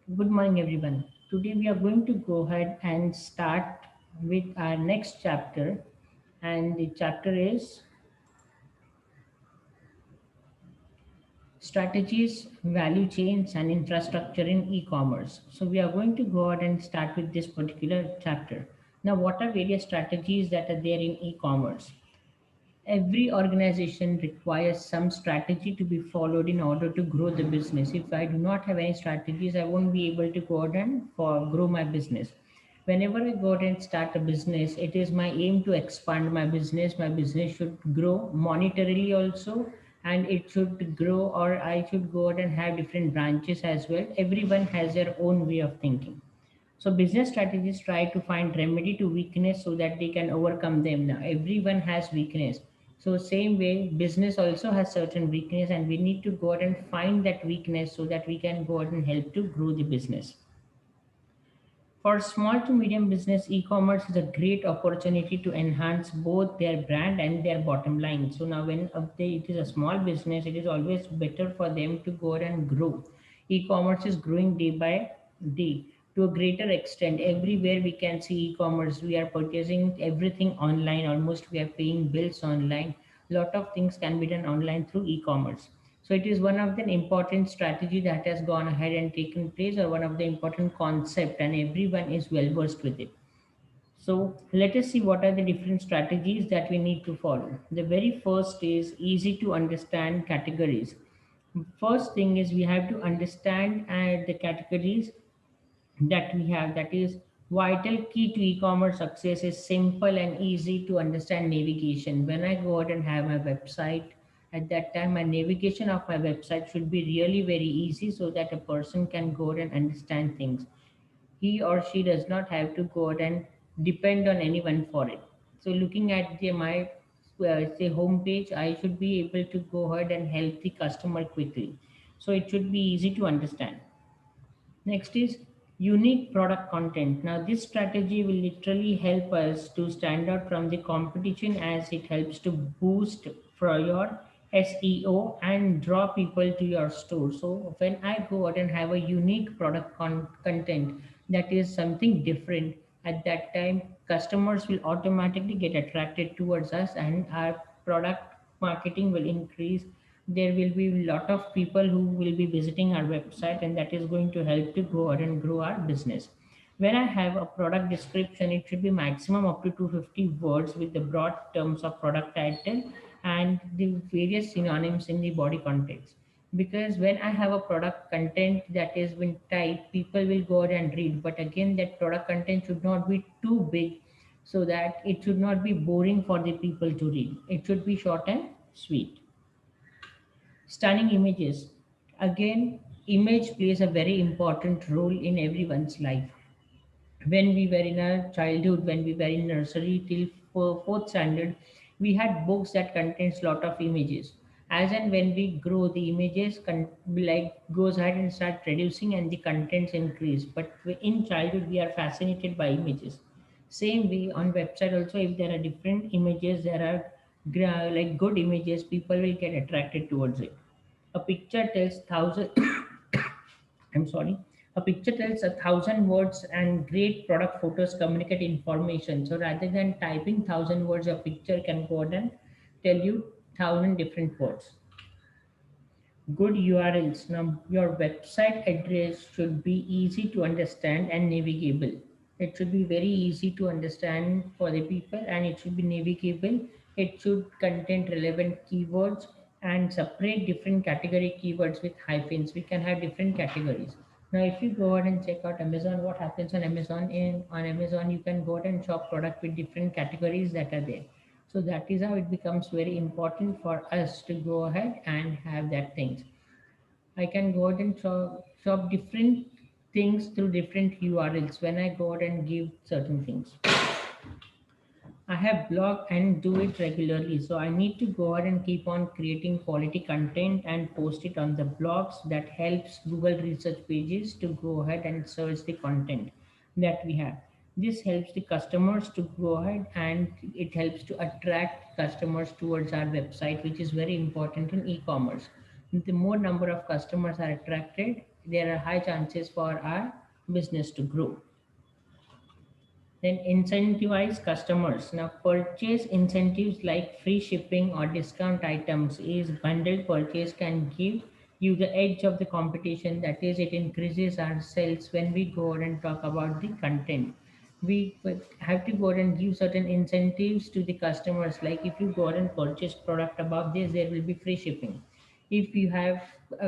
Good morning, everyone. Today we are going to go ahead and start with our next chapter, and the chapter is strategies, value chains, and infrastructure in e commerce. So, we are going to go ahead and start with this particular chapter. Now, what are various strategies that are there in e commerce? Every organization requires some strategy to be followed in order to grow the business. If I do not have any strategies, I won't be able to go out and grow my business. Whenever I go out and start a business, it is my aim to expand my business. My business should grow monetarily also, and it should grow, or I should go out and have different branches as well. Everyone has their own way of thinking. So business strategists try to find remedy to weakness so that they can overcome them. Now everyone has weakness. So same way business also has certain weakness, and we need to go out and find that weakness so that we can go out and help to grow the business. For small to medium business, e-commerce is a great opportunity to enhance both their brand and their bottom line. So now when it is a small business, it is always better for them to go out and grow. E-commerce is growing day by day to a greater extent. Everywhere we can see e-commerce. We are purchasing everything online. Almost we are paying bills online. Lot of things can be done online through e-commerce. So it is one of the important strategy that has gone ahead and taken place, or one of the important concept, and everyone is well versed with it. So let us see what are the different strategies that we need to follow. The very first is easy to understand categories. First thing is we have to understand the categories that we have. That is vital key to e-commerce success is simple and easy to understand navigation. When I go out and have my website, at that time my navigation of my website should be really very easy so that a person can go out and understand things. He or she does not have to go out and depend on anyone for it. So looking at my say home page, I should be able to go ahead and help the customer quickly. So it should be easy to understand. Next is unique product content. Now, this strategy will literally help us to stand out from the competition, as it helps to boost for your SEO and draw people to your store. So, when I go out and have a unique product content that is something different, at that time, customers will automatically get attracted towards us, and our product marketing will increase. There will be a lot of people who will be visiting our website, and that is going to help to go out and grow our business. When I have a product description, it should be maximum up to 250 words with the broad terms of product title and the various synonyms in the body context. Because when I have a product content that is been typed, people will go out and read, but again that product content should not be too big, so that it should not be boring for the people to read. It should be short and sweet. Stunning images. Again, image plays a very important role in everyone's life. When we were in our childhood, when we were in nursery till fourth standard, we had books that contains lot of images. As and when we grow, the images like goes ahead and start reducing, and the contents increase. But in childhood, we are fascinated by images. Same way on website also, if there are different images, there are like good images, people will get attracted towards it. A picture tells thousand I'm sorry. A picture tells 1,000 words, and great product photos communicate information. So rather than typing 1,000 words, a picture can go ahead and tell you 1,000 different words. Good URLs. Now, your website address should be easy to understand and navigable. It should be very easy to understand for the people, and it should be navigable. It should contain relevant keywords and separate different category keywords with hyphens. We can have different categories. Now, if you go ahead and check out Amazon, what happens on Amazon? On Amazon, you can go ahead and shop product with different categories that are there. So that is how it becomes very important for us to go ahead and have that things. I can go out and shop different things through different URLs when I go out and give certain things. I have blog and do it regularly. So I need to go ahead and keep on creating quality content and post it on the blogs. That helps Google research pages to go ahead and search the content that we have. This helps the customers to go ahead, and it helps to attract customers towards our website, which is very important in e-commerce. The more number of customers are attracted, there are high chances for our business to grow. Then incentivize customers. Now, purchase incentives like free shipping or discount items is bundled purchase can give you the edge of the competition. That is, it increases our sales when we go out and talk about the content. We have to go out and give certain incentives to the customers. Like if you go out and purchase product above this, there will be free shipping. If you have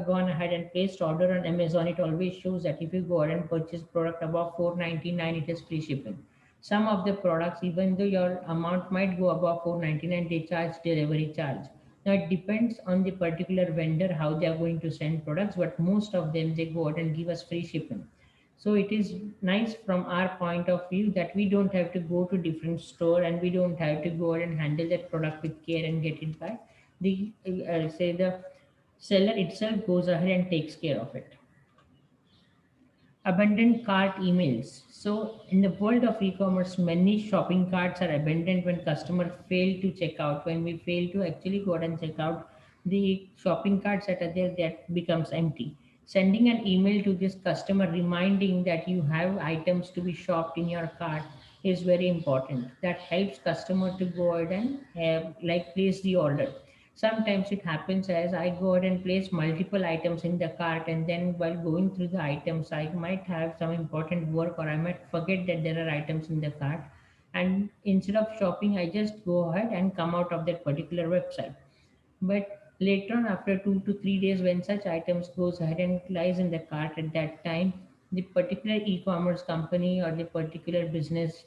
gone ahead and placed order on Amazon, it always shows that if you go ahead and purchase product above 499, it is free shipping. Some of the products, even though your amount might go above 499, they charge delivery charge. Now it depends on the particular vendor how they are going to send products, but most of them they go out and give us free shipping. So it is nice from our point of view that we don't have to go to different store and we don't have to go out and handle that product with care and get it back. The say the seller itself goes ahead and takes care of it. Abandoned cart emails. So, in the world of e-commerce, many shopping carts are abandoned when customer fail to check out. When we fail to actually go out and check out, the shopping carts that are there that becomes empty. Sending an email to this customer reminding that you have items to be shopped in your cart is very important. That helps customer to go ahead and like place the order. Sometimes it happens as I go ahead and place multiple items in the cart, and then while going through the items, I might have some important work or I might forget that there are items in the cart. And instead of shopping, I just go ahead and come out of that particular website. But later on, after 2 to 3 days, when such items goes ahead and lies in the cart at that time, the particular e-commerce company or the particular business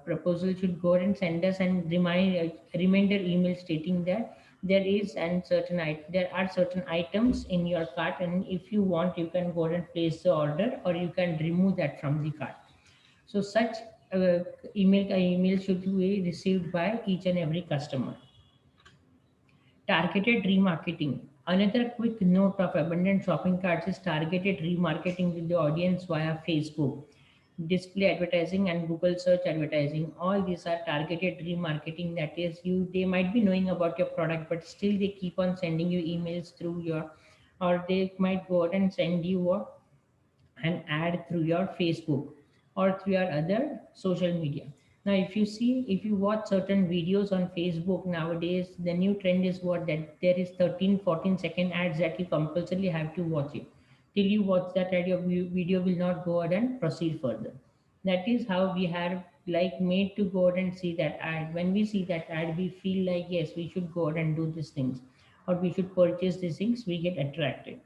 proposal should go ahead and send us and reminder email stating that there are certain items in your cart, and if you want, you can go ahead and place the order, or you can remove that from the cart. So such uh, email should be received by each and every customer. Targeted remarketing. Another quick note of abundant shopping carts is targeted remarketing with the audience via Facebook, display advertising, and Google search advertising. All these are targeted remarketing. That is, they might be knowing about your product, but still they keep on sending you emails through your, or they might go out and send you an ad through your Facebook or through your other social media. Now, if you watch certain videos on Facebook nowadays, the new trend is what that there is 13, 14-second ads that you compulsorily have to watch it. Till you watch that ad, your video will not go ahead and proceed further. That is how we have like made to go ahead and see that ad. When we see that ad, we feel like yes, we should go ahead and do these things, or we should purchase these things. We get attracted.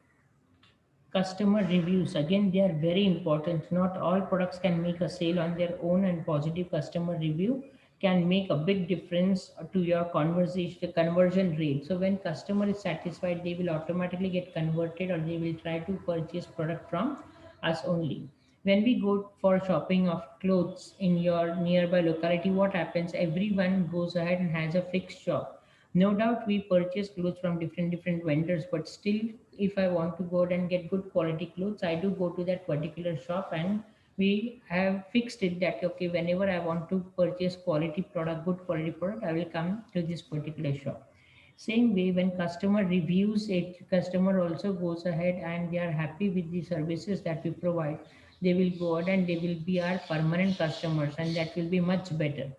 Customer reviews, again, they are very important. Not all products can make a sale on their own, and positive customer review can make a big difference to your conversion rate. So when customer is satisfied, they will automatically get converted, or they will try to purchase product from us only. When we go for shopping of clothes in your nearby locality, what happens, everyone goes ahead and has a fixed shop. No doubt we purchase clothes from different vendors, but still, if I want to go out and get good quality clothes, I do go to that particular shop, and we have fixed it that okay, whenever I want to purchase quality product, good quality product, I will come to this particular shop. Same way, when customer reviews it, customer also goes ahead and they are happy with the services that we provide. They will go out and they will be our permanent customers, and that will be much better.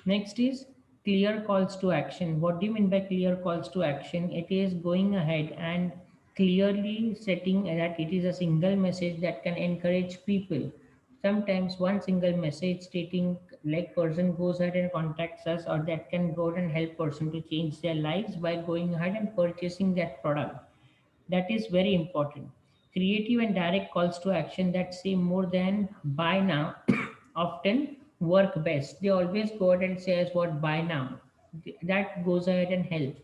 Next is clear calls to action. What do you mean by clear calls to action? It is going ahead and clearly setting that it is a single message that can encourage people. Sometimes one single message stating like person goes ahead and contacts us, or that can go ahead and help person to change their lives by going ahead and purchasing that product. That is very important. Creative and direct calls to action that say more than buy now often work best. They always go ahead and say as what buy now. That goes ahead and helps.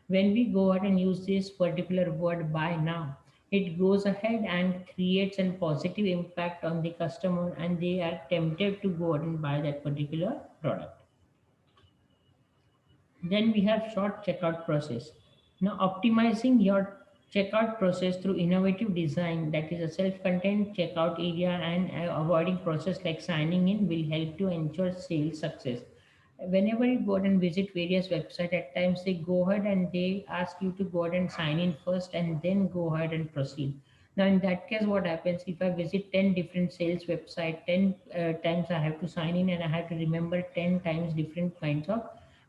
When we go ahead and use this particular word buy now, it goes ahead and creates a positive impact on the customer, and they are tempted to go ahead and buy that particular product. Then we have short checkout process. Now optimizing your checkout process through innovative design, that is a self-contained checkout area, and avoiding process like signing in will help to ensure sales success. Whenever you go ahead and visit various websites, at times they go ahead and they ask you to go ahead and sign in first and then go ahead and proceed. Now in that case, what happens if I visit 10 different sales website, 10 times I have to sign in and I have to remember 10 times different kinds of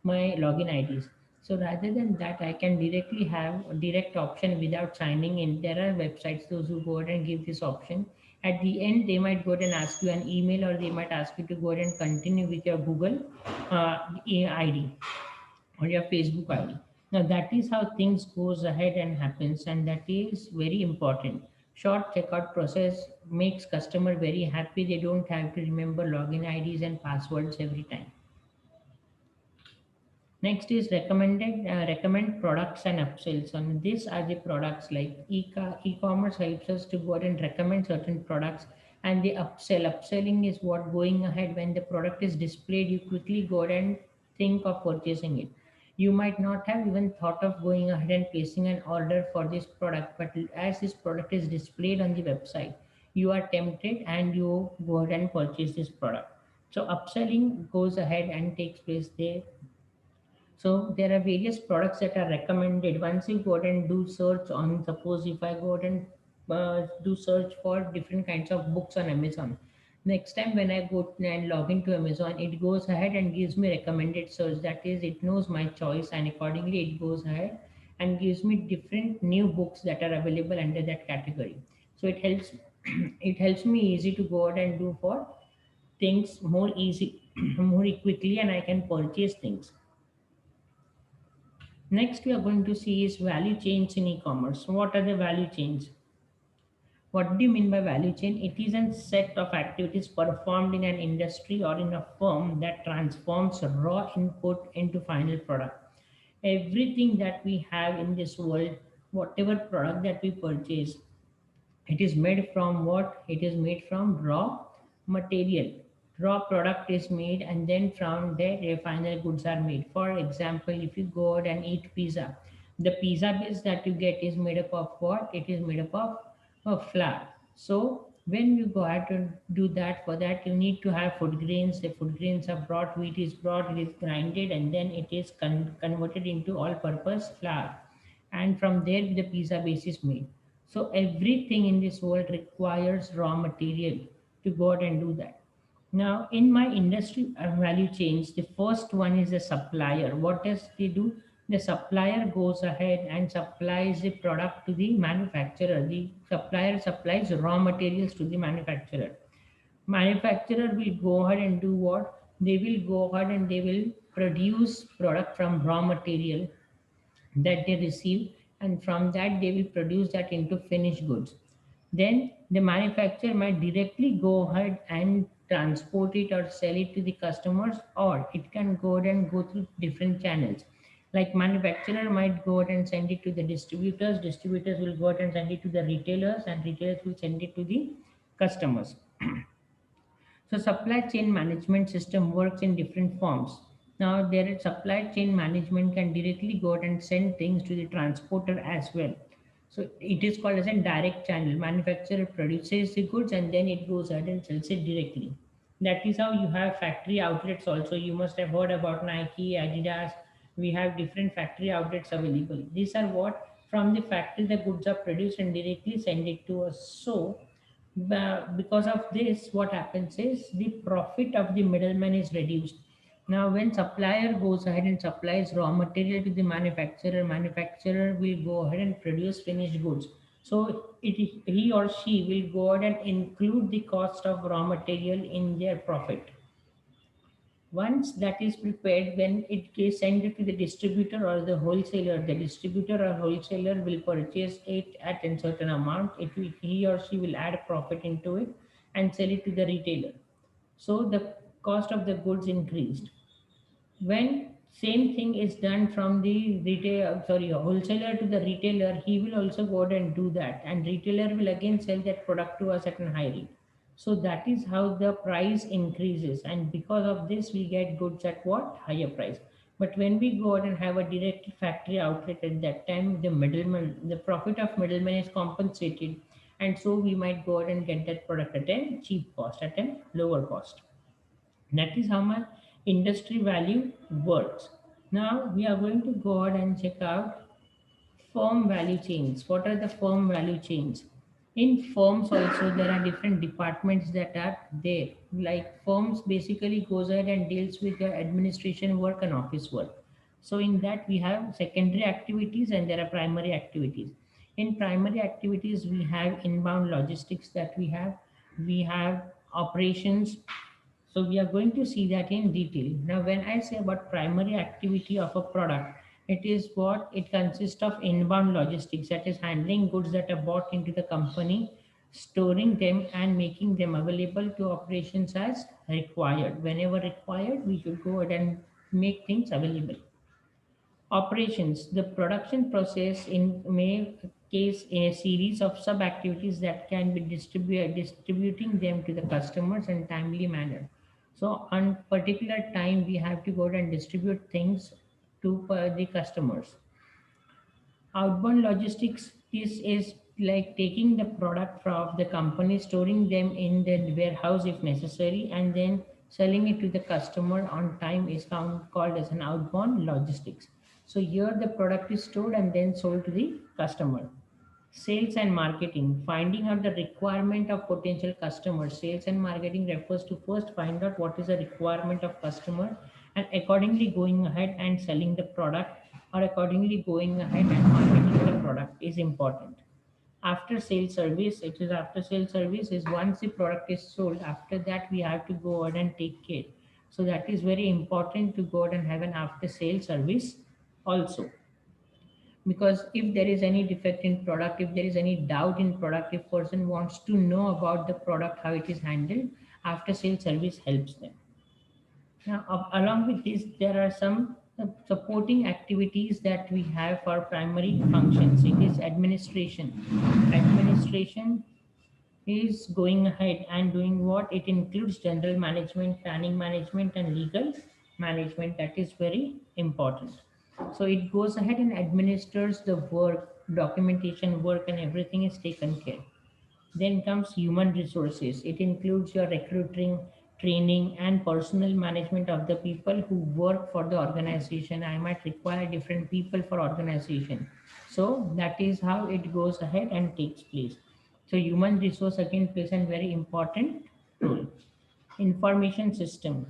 my login IDs. So rather than that, I can directly have a direct option without signing in. There are websites those who go ahead and give this option. At the end, they might go ahead and ask you an email, or they might ask you to go ahead and continue with your Google ID or your Facebook ID. Now that is how things goes ahead and happens, and that is very important. Short checkout process makes customer very happy. They don't have to remember login IDs and passwords every time. Next is recommend products and upsells. And these are the products like e-commerce helps us to go ahead and recommend certain products, and the upsell. Upselling is what going ahead when the product is displayed, you quickly go ahead and think of purchasing it. You might not have even thought of going ahead and placing an order for this product, but as this product is displayed on the website, you are tempted and you go ahead and purchase this product. So upselling goes ahead and takes place there. So there are various products that are recommended. Once you go ahead and do search on, suppose if I go ahead and do search for different kinds of books on Amazon. Next time when I go and log into Amazon, it goes ahead and gives me recommended search. That is, it knows my choice and accordingly it goes ahead and gives me different new books that are available under that category. So it helps it helps me easy to go ahead and do for things more easy more quickly, and I can purchase things. Next, we are going to see is value chains in e-commerce. What are the value chains? What do you mean by value chain? It is a set of activities performed in an industry or in a firm that transforms raw input into final product. Everything that we have in this world, whatever product that we purchase, it is made from what? It is made from raw material. Raw product is made, and then from there the final goods are made. For example, if you go out and eat pizza, the pizza base that you get is made up of what? It is made up of flour. So when you go ahead to do that, for that you need to have food grains. The food grains are brought, wheat is brought, it is grinded, and then it is converted into all purpose flour, and from there the pizza base is made. So everything in this world requires raw material to go out and do that. Now in my industry value chains, the first one is the supplier. What does they do? The supplier goes ahead and supplies the product to the manufacturer. The supplier supplies raw materials to the manufacturer. Manufacturer will go ahead and do what? They will go ahead and they will produce product from raw material that they receive, and from that they will produce that into finished goods. Then the manufacturer might directly go ahead and transport it or sell it to the customers, or it can go ahead and go through different channels. Like manufacturer might go ahead and send it to the distributors, distributors will go ahead and send it to the retailers, and retailers will send it to the customers. So supply chain management system works in different forms. Now there is supply chain management can directly go out and send things to the transporter as well. So it is called as a direct channel. Manufacturer produces the goods and then it goes ahead and sells it directly. That is how you have factory outlets also. You must have heard about Nike, Adidas. We have different factory outlets available. These are what from the factory the goods are produced and directly send it to us. So because of this, what happens is the profit of the middleman is reduced. Now when supplier goes ahead and supplies raw material to the manufacturer, manufacturer will go ahead and produce finished goods. So he or she will go ahead and include the cost of raw material in their profit. Once that is prepared, when it is sent to the distributor or the wholesaler, the distributor or wholesaler will purchase it at a certain amount. He or she will add profit into it and sell it to the retailer. So the cost of the goods increased. When same thing is done from the wholesaler to the retailer, he will also go ahead and do that, and retailer will again sell that product to us at a high rate. So that is how the price increases, and because of this we get goods at what? Higher price. But when we go out and have a direct factory outlet, at that time the profit of middleman is compensated, and so we might go out and get that product at a cheap cost, at a lower cost. That is how my industry value works. Now we are going to go ahead and check out firm value chains. What are the firm value chains? In firms also there are different departments that are there. Like firms basically goes ahead and deals with the administration work and office work. So in that we have secondary activities and there are primary activities. In primary activities we have inbound logistics that we have operations, so we are going to see that in detail. Now, when I say about primary activity of a product, it is what it consists of inbound logistics, that is handling goods that are bought into the company, storing them and making them available to operations as required. Whenever required, we should go ahead and make things available. Operations, the production process in may case a series of sub activities that can be distributing them to the customers in timely manner. So on particular time we have to go and distribute things to the customers. Outbound logistics, this is like taking the product from the company, storing them in the warehouse if necessary, and then selling it to the customer on time is called as an outbound logistics. So here the product is stored and then sold to the customer. Sales and marketing, finding out the requirement of potential customers. Sales and marketing refers to first find out what is the requirement of customer and accordingly going ahead and selling the product, or accordingly going ahead and marketing the product is important. After sale service, it is after sale service is once the product is sold, after that we have to go ahead and take care. So that is very important to go ahead and have an after sale service also, because if there is any defect in product, if there is any doubt in product, if person wants to know about the product how it is handled, after sale service helps them. Now along with this there are some supporting activities that we have for primary functions. It is administration. Administration is going ahead and doing what it includes: general management, planning management and legal management. That is very important. So it goes ahead and administers the work, documentation work and everything is taken care. Then comes human resources. It includes your recruiting, training, and personal management of the people who work for the organization. I might require different people for organization. So that is how it goes ahead and takes place. So human resource again plays a very important role. Information system.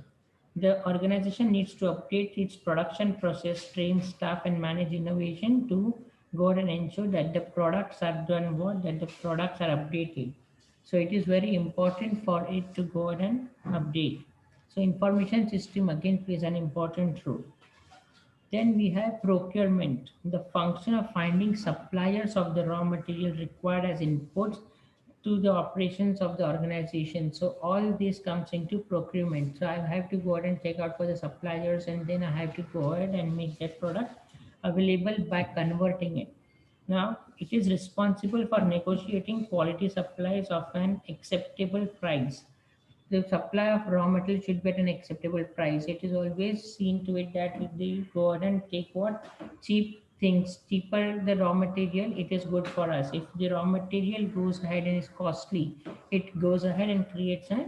The organization needs to update its production process, train staff, and manage innovation to go ahead and ensure that the products are done what, that the products are updated. So it is very important for it to go ahead and update. So information system again plays an important role. Then we have procurement, the function of finding suppliers of the raw material required as inputs to the operations of the organization. So all this comes into procurement. So I have to go ahead and check out for the suppliers and then I have to go ahead and make that product available by converting it. Now it is responsible for negotiating quality supplies of an acceptable price. The supply of raw material should be at an acceptable price. It is always seen to it that if they go ahead and take what cheap things, cheaper the raw material, it is good for us. If the raw material goes ahead and is costly, it goes ahead and creates a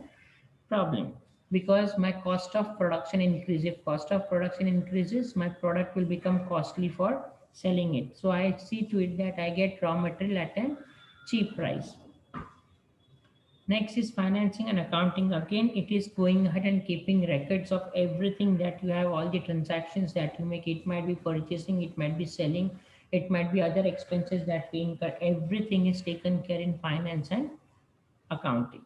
problem, because my cost of production increases. If cost of production increases, my product will become costly for selling it. So I see to it that I get raw material at a cheap price. Next is financing and accounting. Again, it is going ahead and keeping records of everything that you have, all the transactions that you make. It might be purchasing, it might be selling, it might be other expenses that we incur. Everything is taken care in finance and accounting.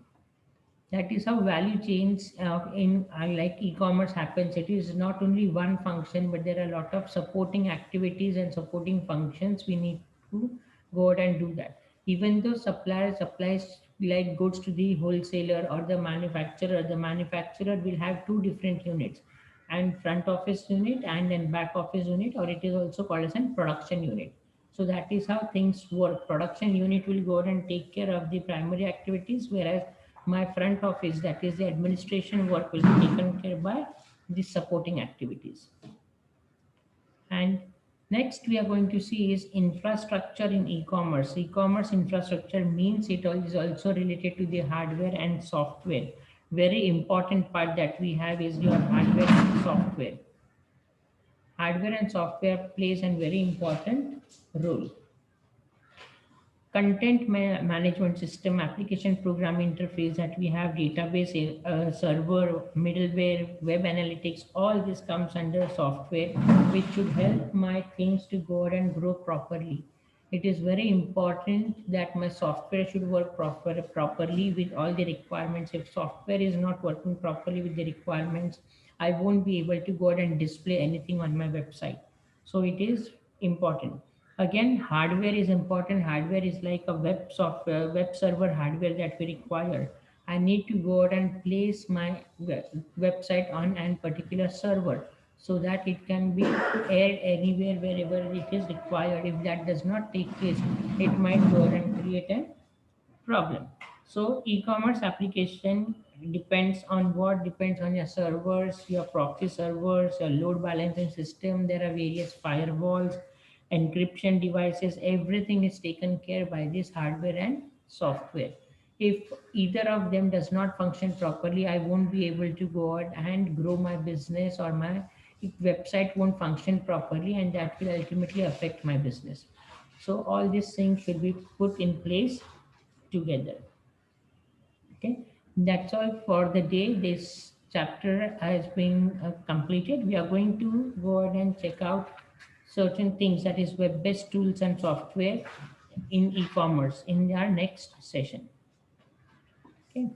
That is how value chains in like e-commerce happens. It is not only one function, but there are a lot of supporting activities and supporting functions. We need to go out and do that. Even though supplier supplies like goods to the wholesaler or the manufacturer will have two different units, and front office unit and then back office unit, or it is also called as a production unit. So that is how things work. Production unit will go out and take care of the primary activities, whereas my front office, that is the administration work, will be taken care by the supporting activities. And next we are going to see is infrastructure in e-commerce. E-commerce infrastructure means it is also related to the hardware and software. very important part that we have is your hardware and software. Hardware and software plays a very important role. Content management system, application program interface, that we have database, server, middleware, web analytics, all this comes under software, which should help my things to go out and grow properly. It is very important that my software should work properly with all the requirements. If software is not working properly with the requirements, I won't be able to go out and display anything on my website. So it is important. Again, hardware is important. Hardware is like a web server hardware that we require. I need to go out and place my website on a particular server so that it can be aired anywhere wherever it is required. If that does not take place, it might go out and create a problem. So e-commerce application depends on what? Depends on your servers, your proxy servers, your load balancing system. There are various firewalls, encryption devices. Everything is taken care by this hardware and software. If either of them does not function properly, I won't be able to go out and grow my business, or my website won't function properly, and that will ultimately affect my business. So all these things should be put in place together. Okay, that's all for the day. This chapter has been completed. We are going to go ahead and check out certain things, that is web based tools and software in e-commerce, in our next session. Okay.